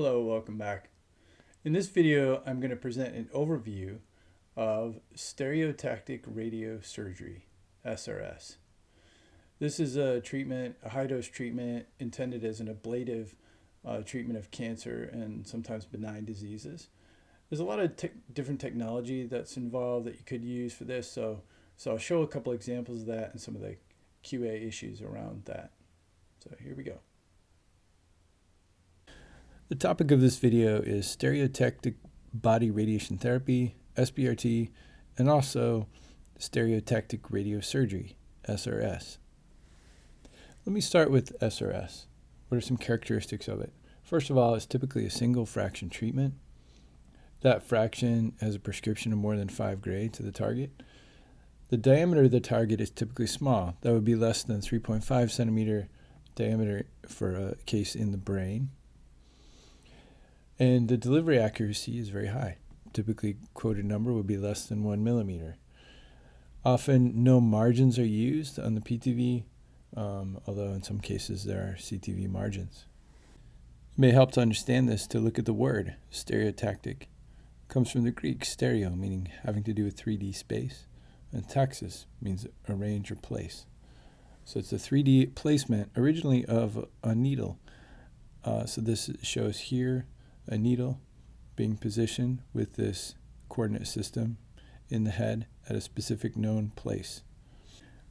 Hello, welcome back. In this video, I'm going to present an overview of stereotactic radiosurgery, SRS. This is a high-dose treatment intended as an ablative treatment of cancer and sometimes benign diseases. There's a lot of different technology that's involved that you could use for this, so I'll show a couple examples of that and some of the QA issues around that. So here we go. The topic of this video is stereotactic body radiation therapy, SBRT, and also stereotactic radiosurgery, SRS. Let me start with SRS. What are some characteristics of it? First of all, it's typically a single fraction treatment. That fraction has a prescription of more than 5 gray to the target. The diameter of the target is typically small. That would be less than 3.5 centimeter diameter for a case in the brain. And the delivery accuracy is very high. Typically quoted number would be less than 1 millimeter. Often no margins are used on the PTV, although in some cases there are CTV margins. It may help to understand this to look at the word stereotactic. It comes from the Greek stereo, meaning having to do with 3D space, and taxis means arrange or place. So it's a 3D placement originally of a needle. So this shows here a needle being positioned with this coordinate system in the head at a specific known place.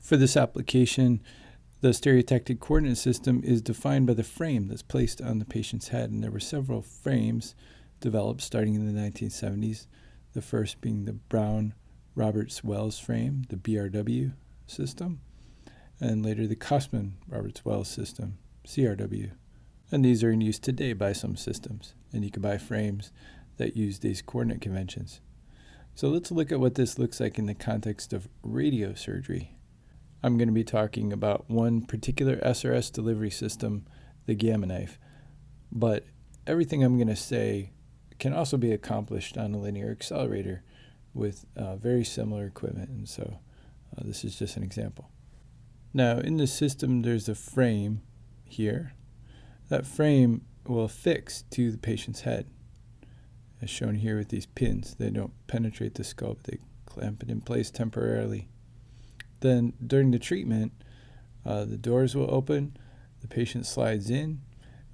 For this application, the stereotactic coordinate system is defined by the frame that's placed on the patient's head, and there were several frames developed starting in the 1970s, the first being the Brown-Roberts-Wells frame, the BRW system, and later the Kostman-Roberts-Wells system, CRW. And these are in use today by some systems, and you can buy frames that use these coordinate conventions. So let's look at what this looks like in the context of radiosurgery. I'm going to be talking about one particular SRS delivery system, the Gamma Knife, but everything I'm going to say can also be accomplished on a linear accelerator with very similar equipment, and so this is just an example. Now in the system there's a frame here. That frame will affix to the patient's head, as shown here with these pins. They don't penetrate the skull, but they clamp it in place temporarily. Then during the treatment, the doors will open, the patient slides in.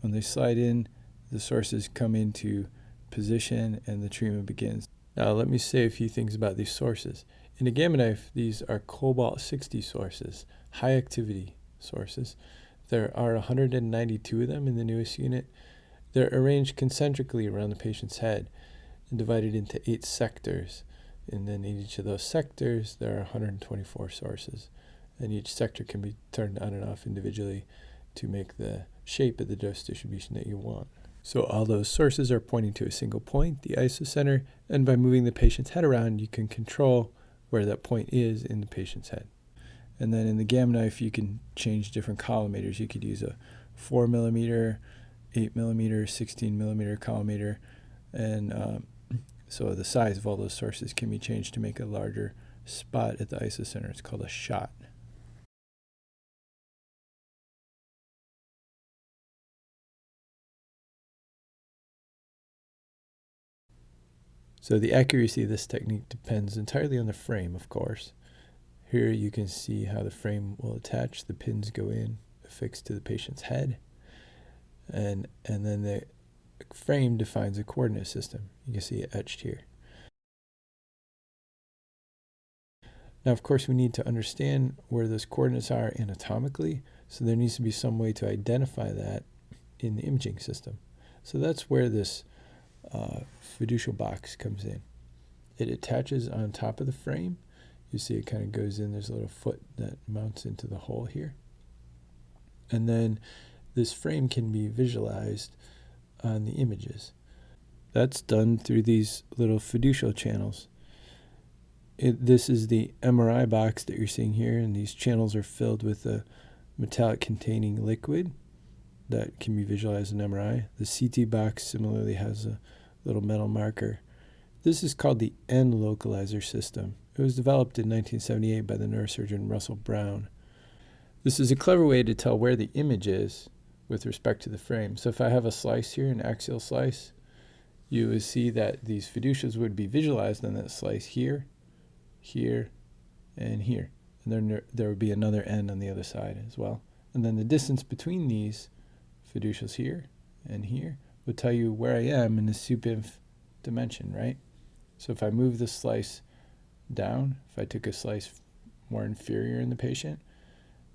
When they slide in, the sources come into position and the treatment begins. Now let me say a few things about these sources. In a Gamma Knife, these are cobalt-60 sources, high activity sources. There are 192 of them in the newest unit. They're arranged concentrically around the patient's head and divided into 8 sectors. And then in each of those sectors, there are 124 sources. And each sector can be turned on and off individually to make the shape of the dose distribution that you want. So all those sources are pointing to a single point, the isocenter, and by moving the patient's head around, you can control where that point is in the patient's head. And then in the Gamma Knife, you can change different collimators. You could use a 4 millimeter, 8 millimeter, 16 millimeter collimator. And so the size of all those sources can be changed to make a larger spot at the isocenter. It's called a shot. So the accuracy of this technique depends entirely on the frame, of course. Here you can see how the frame will attach. The pins go in, affixed to the patient's head, and then the frame defines a coordinate system. You can see it etched here. Now, of course, we need to understand where those coordinates are anatomically, so there needs to be some way to identify that in the imaging system. So that's where this fiducial box comes in. It attaches on top of the frame. You see it kind of goes in. There's a little foot that mounts into the hole here. And then this frame can be visualized on the images. That's done through these little fiducial channels. This is the MRI box that you're seeing here, and these channels are filled with a metallic containing liquid that can be visualized in MRI. The CT box similarly has a little metal marker. This is called the N-localizer system. It was developed in 1978 by the neurosurgeon Russell Brown. This is a clever way to tell where the image is with respect to the frame. So if I have a slice here, an axial slice, you would see that these fiducials would be visualized on that slice here, here, and here. And then there would be another end on the other side as well. And then the distance between these fiducials here and here would tell you where I am in the supinf dimension, right? So if I move this slice down, if I took a slice more inferior in the patient,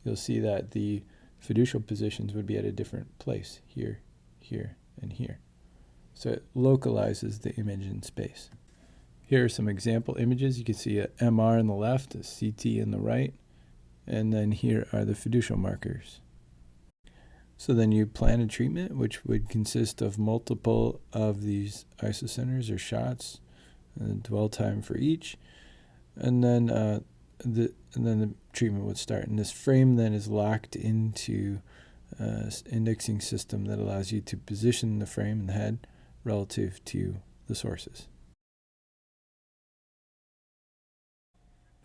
you'll see that the fiducial positions would be at a different place, here, here, and here. So it localizes the image in space. Here are some example images. You can see a MR on the left, a CT on the right, and then here are the fiducial markers. So then you plan a treatment, which would consist of multiple of these isocenters or shots, and dwell time for each, and then the treatment would start. And this frame then is locked into an indexing system that allows you to position the frame and the head relative to the sources.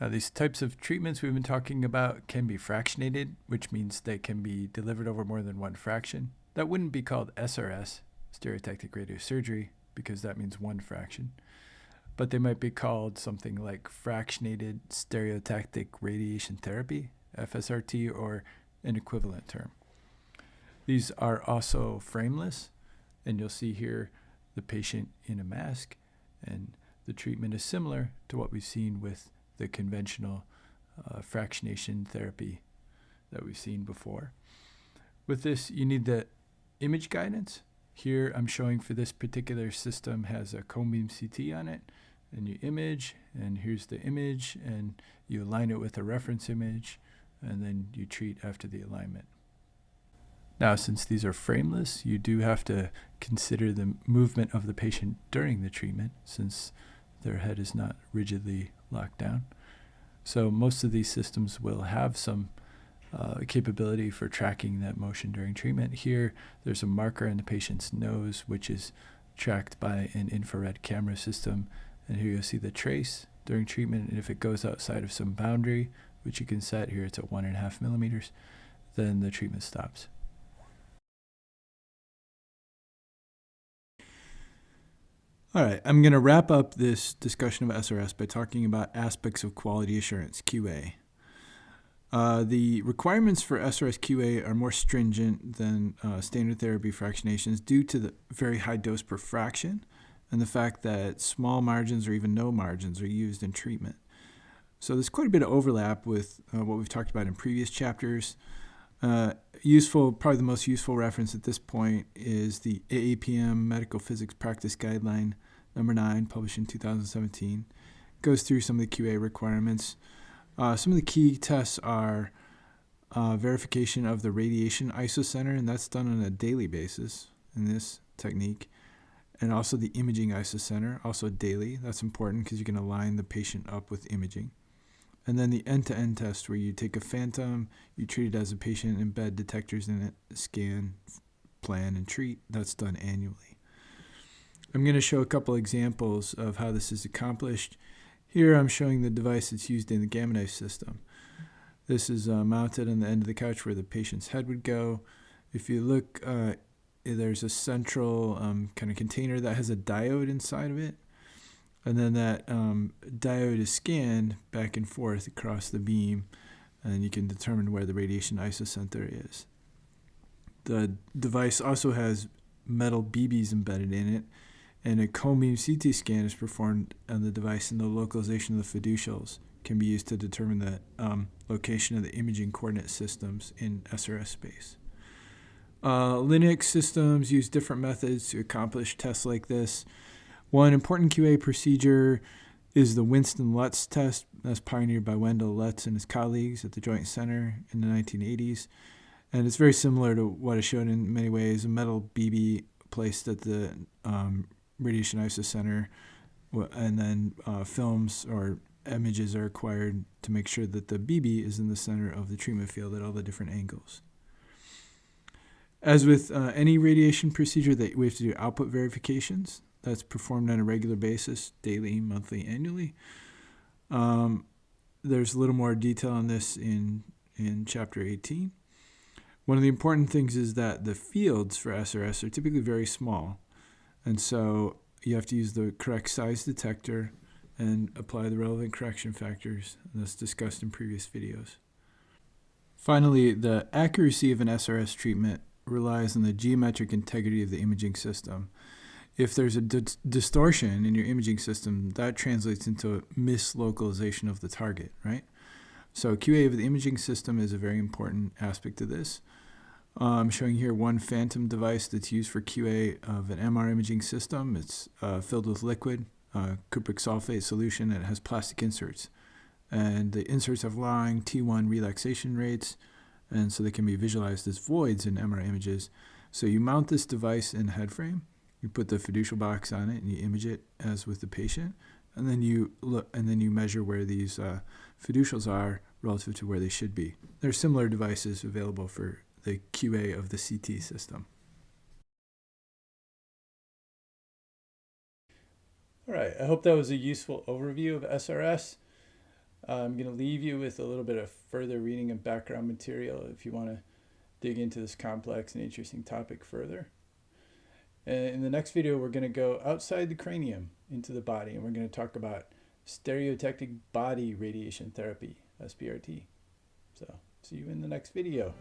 Now, these types of treatments we've been talking about can be fractionated, which means they can be delivered over more than one fraction. That wouldn't be called SRS, stereotactic radiosurgery, because that means one fraction. But they might be called something like fractionated stereotactic radiation therapy, FSRT, or an equivalent term. These are also frameless, and you'll see here the patient in a mask, and the treatment is similar to what we've seen with the conventional fractionation therapy that we've seen before. With this, you need the image guidance. Here I'm showing for this particular system has a cone beam CT on it, and you image, and here's the image, and you align it with a reference image, and then you treat after the alignment. Now, since these are frameless, you do have to consider the movement of the patient during the treatment, since their head is not rigidly locked down. So most of these systems will have some capability for tracking that motion during treatment. Here, there's a marker in the patient's nose, which is tracked by an infrared camera system. And here you'll see the trace during treatment. And if it goes outside of some boundary, which you can set, here it's at 1.5 millimeters, then the treatment stops. All right, I'm going to wrap up this discussion of SRS by talking about aspects of quality assurance, QA. The requirements for SRS QA are more stringent than standard therapy fractionations due to the very high dose per fraction and the fact that small margins or even no margins are used in treatment. So there's quite a bit of overlap with what we've talked about in previous chapters. Probably the most useful reference at this point is the AAPM Medical Physics Practice Guideline number 9, published in 2017. It goes through some of the QA requirements. Some of the key tests are verification of the radiation isocenter, and that's done on a daily basis in this technique. And also the imaging isocenter, also daily. That's important because you can align the patient up with imaging. And then the end-to-end test, where you take a phantom, you treat it as a patient, embed detectors in it, scan, plan, and treat. That's done annually. I'm going to show a couple examples of how this is accomplished. Here I'm showing the device that's used in the Gamma Knife system. This is mounted on the end of the couch where the patient's head would go. If you look, there's a central kind of container that has a diode inside of it. And then that diode is scanned back and forth across the beam, and you can determine where the radiation isocenter is. The device also has metal BBs embedded in it, and a cone beam CT scan is performed on the device, and the localization of the fiducials can be used to determine the location of the imaging coordinate systems in SRS space. Linux systems use different methods to accomplish tests like this. One important QA procedure is the Winston-Lutz test. That's pioneered by Wendell Lutz and his colleagues at the Joint Center in the 1980s. And it's very similar to what I showed in many ways, a metal BB placed at the radiation isocenter, and then films or images are acquired to make sure that the BB is in the center of the treatment field at all the different angles. As with any radiation procedure, we have to do output verifications. That's performed on a regular basis, daily, monthly, annually. There's a little more detail on this in Chapter 18. One of the important things is that the fields for SRS are typically very small, and so you have to use the correct size detector and apply the relevant correction factors that's discussed in previous videos. Finally, the accuracy of an SRS treatment relies on the geometric integrity of the imaging system. If there's a distortion in your imaging system, that translates into mislocalization of the target, right? So QA of the imaging system is a very important aspect of this. I'm showing here one phantom device that's used for QA of an MR imaging system. It's filled with liquid cupric sulfate solution, and it has plastic inserts. And the inserts have long T1 relaxation rates, and so they can be visualized as voids in MR images. So you mount this device in the head frame, you put the fiducial box on it, and you image it as with the patient, and then you measure where these fiducials are relative to where they should be. There are similar devices available for the QA of the CT system. All right, I hope that was a useful overview of SRS. I'm going to leave you with a little bit of further reading and background material if you want to dig into this complex and interesting topic further. And in the next video, we're going to go outside the cranium into the body, and we're going to talk about stereotactic body radiation therapy, SBRT. So see you in the next video.